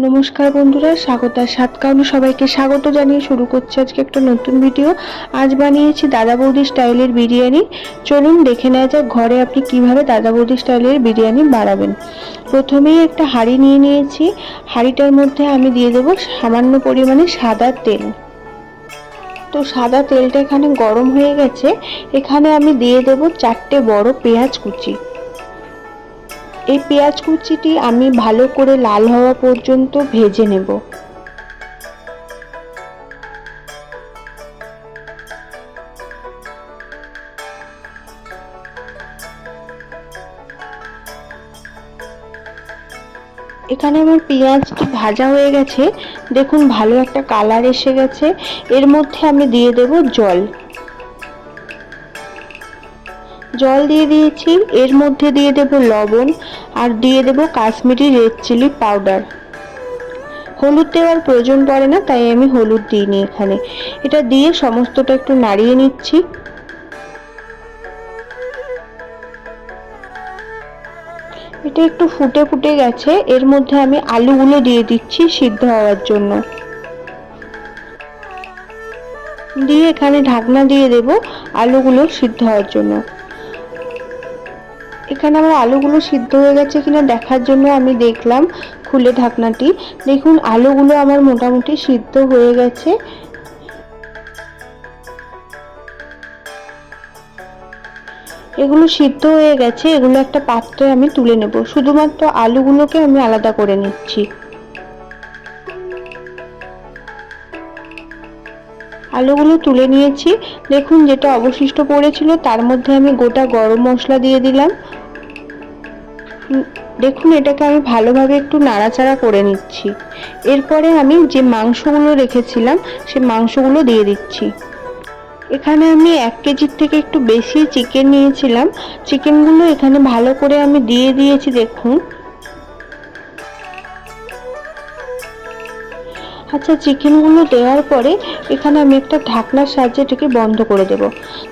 নমস্কার বন্ধুরা, স্বাগতার সাতকাউনি সবাইকে স্বাগত জানিয়ে শুরু করছি আজকে একটা নতুন ভিডিও। আজ বানিয়েছি দাদা বৌদি স্টাইলের বিরিয়ানি। চলুন দেখে নেওয়া যাক ঘরে আপনি কিভাবে দাদা বৌদি স্টাইলের বিরিয়ানি বানাবেন। প্রথমেই একটা হাঁড়ি নিয়ে নিয়েছি। হাঁড়িটার মধ্যে আমি দিয়ে দেবো সামান্য পরিমাণে সাদা তেল। তো সাদা তেলটা এখানে গরম হয়ে গেছে। এখানে আমি দিয়ে দেবো 4টে বড় পেঁয়াজ কুচি। এই পেঁয়াজ কুচিটি আমি ভালো করে লাল হওয়া পর্যন্ত ভেজে নেব। এখানে আমার পেঁয়াজটি ভাজা হয়ে গেছে, দেখুন ভালো একটা কালার এসে গেছে। এর মধ্যে আমি দিয়ে দেব জল। জল দিয়ে দিয়েছি। এর মধ্যে দিয়ে দেব লবণ আর দিয়ে দেব কাশ্মীরি রেড চিলি পাউডার। হলুদ দেওয়ার প্রয়োজন পড়ে না, তাই আমি হলুদ দিইনি এখানে। এটা দিয়ে সমস্তটা একটু নাড়িয়ে নিচ্ছি। এটা একটু ফুটে ফুটে গেছে। এর মধ্যে আমি আলুগুলো দিয়ে দিচ্ছি সিদ্ধ হওয়ার জন্য। দিয়ে এখানে ঢাকনা দিয়ে দেব আলুগুলো সিদ্ধ হওয়ার জন্য। এখানে আমার আলুগুলো সিদ্ধ হয়ে গেছে কিনা দেখার জন্য আমি দেখলাম খুলে ঢাকনাটি। দেখুন আলুগুলো আমার মোটামুটি সিদ্ধ হয়ে গেছে। এগুলো সিদ্ধ হয়ে গেছে। এগুলো একটা পাত্রে আমি তুলে নেব। শুধুমাত্র আলুগুলোকে আমি আলাদা করে নিচ্ছি। আলুগুলো তুলে নিয়েছি। দেখুন যেটা অবশিষ্ট পড়েছিল তার মধ্যে আমি গোটা গরম মশলা দিয়ে দিলাম। দেখুন এটাকে আমি ভালোভাবে একটু নাড়াচাড়া করে নিচ্ছি। এরপরে আমি যে মাংসগুলো রেখেছিলাম সেই মাংসগুলো দিয়ে দিচ্ছি। এখানে আমি 1 কেজির থেকে একটু বেশি চিকেন নিয়েছিলাম। চিকেনগুলো এখানে ভালো করে আমি দিয়ে দিয়েছি। দেখুন আচ্ছা, চিকেনগুলো দেওয়ার পরে এখানে আমি একটা ঢাকনার সাহায্যে এটাকে বন্ধ করে দেব।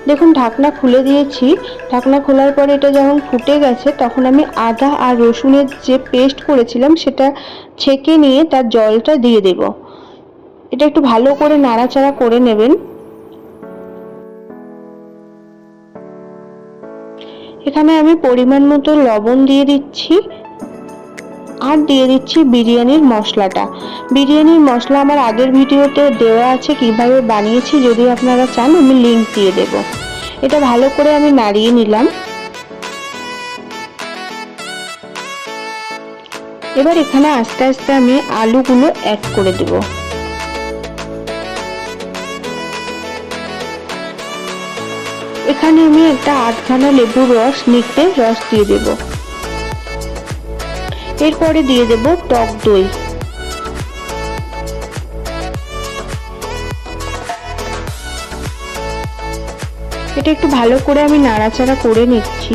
দেখুন ঢাকনা খুলে দিয়েছি। ঢাকনা খোলার পরে এটা যখন ফুটে গেছে তখন আমি আদা আর রসুনের যে পেস্ট করেছিলাম সেটা ছেঁকে নিয়ে তার জলটা দিয়ে দেব। এটা একটু ভালো করে নাড়াচাড়া করে নেবেন। এখানে আমি পরিমাণ মতো লবণ দিয়ে দিচ্ছি আর দিয়ে দিচ্ছি বিরিয়ানির মশলাটা। বিরিয়ানির মশলা আমার আগের ভিডিওতে দেওয়া আছে কিভাবে বানিয়েছি, যদি আপনারা চান আমি লিংক দিয়ে দেব। এটা ভালো করে আমি নাড়িয়ে নিলাম। এবার এখানে আস্তে আস্তে আমি আলুগুলো অ্যাড করে দেব। এখানে আমি একটা 8খানা লেবুর রস নিতে রস দিয়ে দেব। এরপরে দিয়ে দেব টক দই। এটা একটু ভালো করে আমি নাড়াচাড়া করে নিচ্ছি।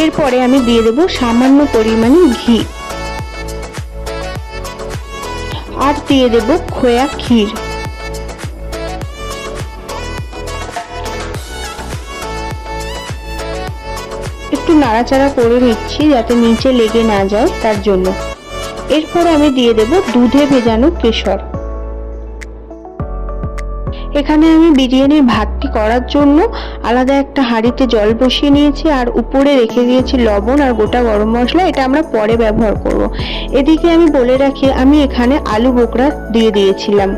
এরপরে আমি দিয়ে দেব সামান্য পরিমাণে ঘি আর দিয়ে দেব খোয়া ক্ষীর। একটু নাড়াচাড়া করে নিচ্ছি যাতে নিচে লেগে না যায় তার জন্য। এরপরে আমি দিয়ে দেব দুধে ভেজানো কেশর। এখানে আমি বিরিয়ানির ভাতটি করার জন্য আলাদা একটা হাঁড়িতে জল বসিয়ে নিয়েছি আর উপরে রেখে দিয়েছি লবণ আর গোটা গরম মশলা। এটা আমরা পরে ব্যবহার করব। এদিকে আমি বলে রাখি আমি এখানে আলু বোখরা দিয়ে দিয়েছিলাম।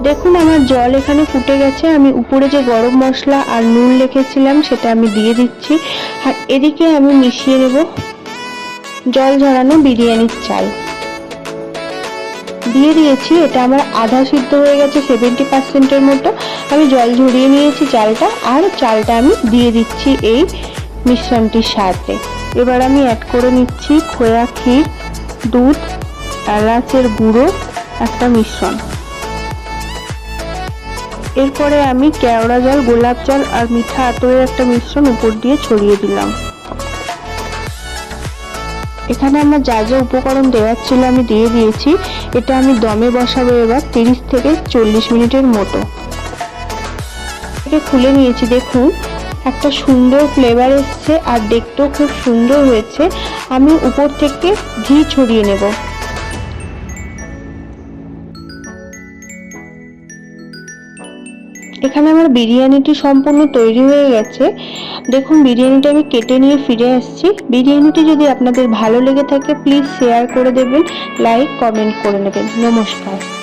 দেখুন আমার জল এখানে ফুটে গেছে। আমি উপরে যে গরম মশলা আর নুন রেখেছিলাম সেটা আমি দিয়ে দিচ্ছি। আর এদিকে আমি মিশিয়ে নেব জল ঝরানো বিরিয়ানির চাল। দিয়ে দিয়েছি। এটা আমার আধা সিদ্ধ হয়ে গেছে, 70% মতো। আমি জল ঝরিয়ে নিয়েছি চালটা, আর চালটা আমি দিয়ে দিচ্ছি এই মিশ্রণটির সাথে। এবার আমি অ্যাড করে নিচ্ছি খোয়া ক্ষীর, দুধ, এলাচের গুঁড়ো, একটা মিশ্রণ। এরপরে আমি কেওড়া জল, গোলাপ জল আর মিঠা আতরের একটা মিশ্রণ উপর দিয়ে ছড়িয়ে দিলাম। এখানে আমার যা যা উপকরণ দেওয়ার ছিল আমি দিয়ে দিয়েছি। এটা আমি দমে বসাবো এবার 30 থেকে 40 মিনিটের মতো। এটা খুলে নিয়েছি। দেখুন একটা সুন্দর ফ্লেভার এসছে আর দেখতেও খুব সুন্দর হয়েছে। আমি উপর থেকে ঘি ছড়িয়ে নেব। এখানে আমার বিরিয়ানিটি সম্পূর্ণ তৈরি হয়ে গেছে। দেখুন বিরিয়ানিটা আমি কেটে নিয়ে ফিরে আসছি। বিরিয়ানিটি যদি আপনাদের ভালো লেগে থাকে প্লিজ শেয়ার করে দেবেন, লাইক কমেন্ট করে নেবেন। নমস্কার।